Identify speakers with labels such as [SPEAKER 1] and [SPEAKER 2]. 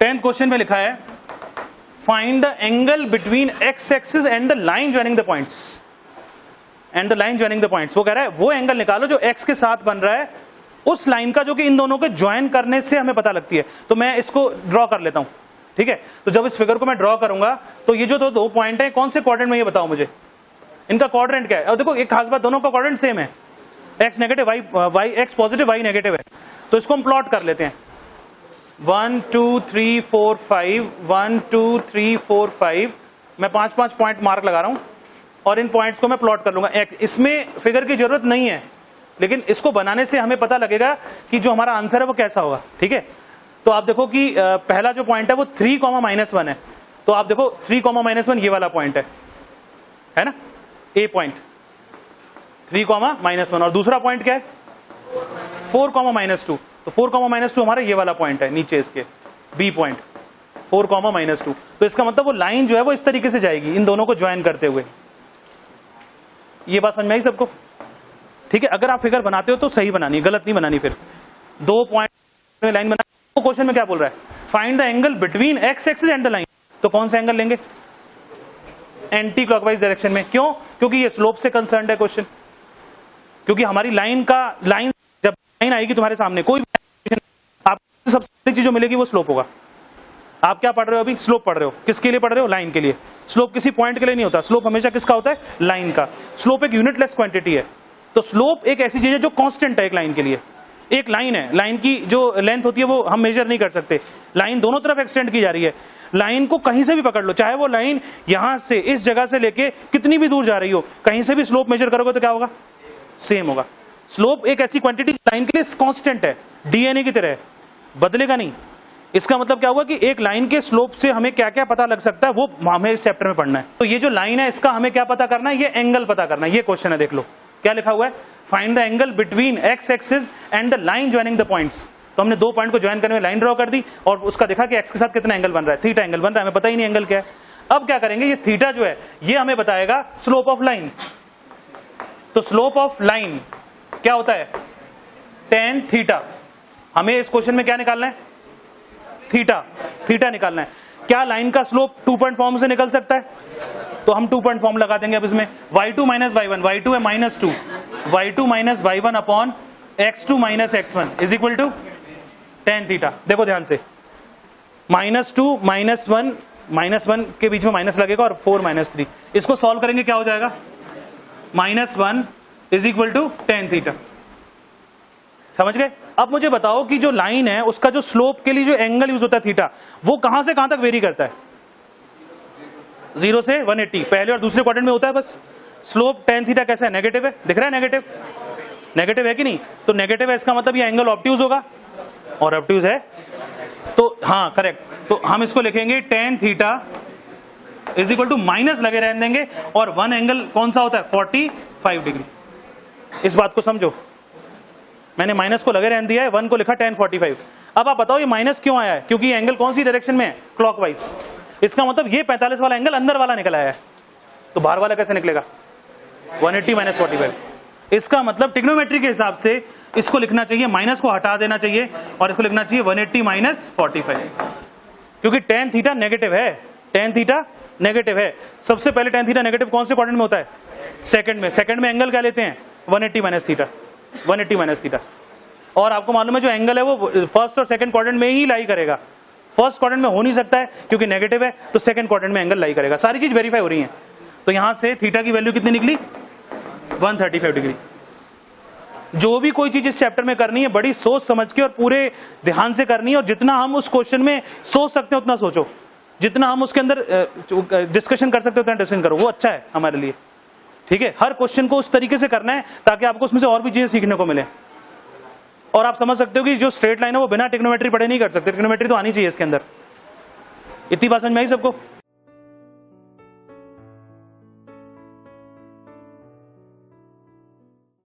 [SPEAKER 1] 10th question में लिखा है find the angle between x axis and the line joining the points and the line joining the points. वो कह रहा है वो एंगल निकालो जो एक्स के साथ बन रहा है उस लाइन का जो कि इन दोनों के ज्वाइन करने से हमें पता लगती है। तो मैं इसको ड्रॉ कर लेता हूं, ठीक है। तो जब इस फिगर को मैं ड्रॉ करूंगा तो ये जो दो पॉइंट है कौन से क्वाड्रेंट में, ये बताओ मुझे, इनका क्वाड्रेंट क्या है। और देखो एक खास बात, दोनों का क्वाड्रेंट सेम है, X negative Y X positive Y negative है। तो इसको हम प्लॉट कर लेते हैं 1 2 3 4 5 1 2 3 4 5। मैं 5 पॉइंट मार्क लगा रहा हूं और इन पॉइंट्स को मैं प्लॉट कर लूंगा। इसमें फिगर की जरूरत नहीं है, लेकिन इसको बनाने से हमें पता लगेगा कि जो हमारा आंसर है वो कैसा होगा, ठीक है। तो आप देखो कि पहला जो पॉइंट है वो 3,-1 है। तो आप देखो 3,-1 ये वाला पॉइंट है ना, ए पॉइंट 3,-1। और दूसरा पॉइंट क्या है 4,-2। तो 4,-2 हमारा ये वाला पॉइंट है नीचे इसके, बी पॉइंट 4,-2। तो इसका मतलब वो लाइन जो है वो इस तरीके से जाएगी इन दोनों को ज्वाइन करते हुए। ये बात समझ में आई सबको, ठीक है। अगर आप फिगर बनाते हो तो सही बनानी है, गलत नहीं बनानी। फिर 2 पॉइंट में लाइन बना। तो क्वेश्चन में क्या बोल रहा है, find the angle between x axis and the line. तो कौन सा एंगल लेंगे, एंटी क्लॉकवाइज डायरेक्शन में। क्यों, क्योंकि ये स्लोप से कंसर्न है क्वेश्चन। क्योंकि हमारी लाइन जब लाइन आएगी तुम्हारे सामने कोई आप सबसे पहली चीज जो मिलेगी वो स्लोप होगा। आप क्या पढ़ रहे हो अभी, स्लोप पढ़ रहे हो। किसके लिए पढ़ रहे हो, लाइन के लिए। स्लोप किसी पॉइंट के लिए नहीं होता, स्लोप हमेशा किसका होता है, लाइन का। स्लोप एक यूनिटलेस क्वांटिटी है। तो स्लोप एक ऐसी चीज है जो कांस्टेंट है एक लाइन के लिए। एक लाइन है, लाइन की जो लेंथ होती है वो हम मेजर नहीं कर सकते, लाइन दोनों तरफ एक्सटेंड की जा रही है। लाइन को कहीं से भी पकड़ लो, चाहे वो लाइन यहां से इस जगह से लेके कितनी भी दूर जा रही हो, कहीं से भी स्लोप मेजर करोगे तो क्या होगा, सेम होगा। स्लोप एक ऐसी क्वांटिटी लाइन के लिए कांस्टेंट है, डीएनए की तरह बदलेगा नहीं। इसका मतलब क्या हुआ कि एक लाइन के स्लोप से हमें क्या क्या पता लग सकता है वो हमें इस चैप्टर में पढ़ना है। तो ये जो लाइन है इसका हमें क्या पता करना है, ये एंगल पता करना है। ये क्वेश्चन है, देख लो क्या लिखा हुआ है, find the angle between x axis and the line joining the points. तो हमने 2 पॉइंट को ज्वाइन करने में लाइन ड्रॉ कर दी और उसका देखा कि एक्स के साथ कितना एंगल बन रहा है, थीटा एंगल बन रहा है। हमें पता ही नहीं एंगल क्या है। अब क्या करेंगे, ये थीटा जो है ये हमें बताएगा स्लोप ऑफ लाइन। तो स्लोप ऑफ लाइन क्या होता है, tan थीटा। हमें इस क्वेश्चन में क्या निकालना है, थीटा निकालना है। क्या लाइन का स्लोप 2 पॉइंट फॉर्म से निकल सकता है, तो हम 2 पॉइंट फॉर्म लगा देंगे अब इसमें। y2 माइनस y1, y2 है -2, y2 minus y1 upon x2 minus x1 is equal to tan theta. देखो ध्यान से, -2 -1 के बीच में माइनस लगेगा और 4 -3। इसको सॉल्व करेंगे क्या हो जाएगा, -1 is equal to tan theta. समझ गए। अब मुझे बताओ कि जो लाइन है उसका जो स्लोप के लिए जो एंगल यूज होता है थीटा, वो कहां से कहां तक वेरी करता है, 0 से 180। पहले और दूसरे क्वाड्रेंट में होता है बस। स्लोप tan थीटा कैसा है, नेगेटिव है, दिख रहा है नेगेटिव है कि नहीं। तो नेगेटिव है, इसका मतलब ये एंगल ऑब्ट्यूज होगा, और ऑब्ट्यूज है तो हाँ करेक्ट। तो हम इसको लिखेंगे tan theta is equal to minus लगे रहने देंगे, और 1 एंगल कौन सा होता है, 45 डिग्री। इस बात को समझो, मैंने माइनस को लगे रहने दिया है, 1 को लिखा tan 45। अब आप बताओ ये माइनस क्यों आया है, क्योंकि ये एंगल कौन सी डायरेक्शन में है, क्लॉकवाइज। इसका मतलब ये 45 वाला एंगल अंदर वाला निकल आया है, तो बाहर वाला कैसे निकलेगा, 180 माइनस 45। इसका मतलब ट्रिग्नोमेट्री के हिसाब से इसको लिखना चाहिए, माइनस को हटा देना चाहिए और इसको लिखना चाहिए 180 माइनस 45, क्योंकि tan थीटा नेगेटिव है, tan थीटा नेगेटिव है। सबसे पहले tan थीटा नेगेटिव कौन से क्वाड्रेंट में होता है, सेकंड में। सेकंड में एंगल क्या लेते हैं, 180 माइनस थीटा, 180 माइनस थीटा। और आपको मालूम है जो एंगल है वो फर्स्ट और सेकंड क्वाड्रेंट में ही लाई करेगा। फर्स्ट क्वाड्रेंट में हो नहीं सकता है क्योंकि नेगेटिव है, तो सेकंड क्वाड्रेंट में एंगल लाई करेगा। सारी चीज वेरीफाई हो रही है। तो यहां से थीटा की वैल्यू कितनी निकली, 135 डिग्री। जो भी कोई चीज इस चैप्टर में करनी है बड़ी सोच समझ के और पूरे ध्यान से करनी है, और जितना हम उस क्वेश्चन में सोच सकते हैं उतना सोचो, जितना हम उसके अंदर डिस्कशन कर सकते हैं उतना डिस्कशन करो, वो अच्छा है हमारे लिए, ठीक है। हर क्वेश्चन को उस तरीके से करना है ताकि आपको उसमें से और भी चीजें सीखने को मिले। और आप समझ सकते हो कि जो स्ट्रेट लाइन है वो बिना ट्रिग्नोमेट्री पढ़े नहीं कर सकते, ट्रिग्नोमेट्री तो आनी चाहिए इसके अंदर। इतनी बात समझ में आई सबको।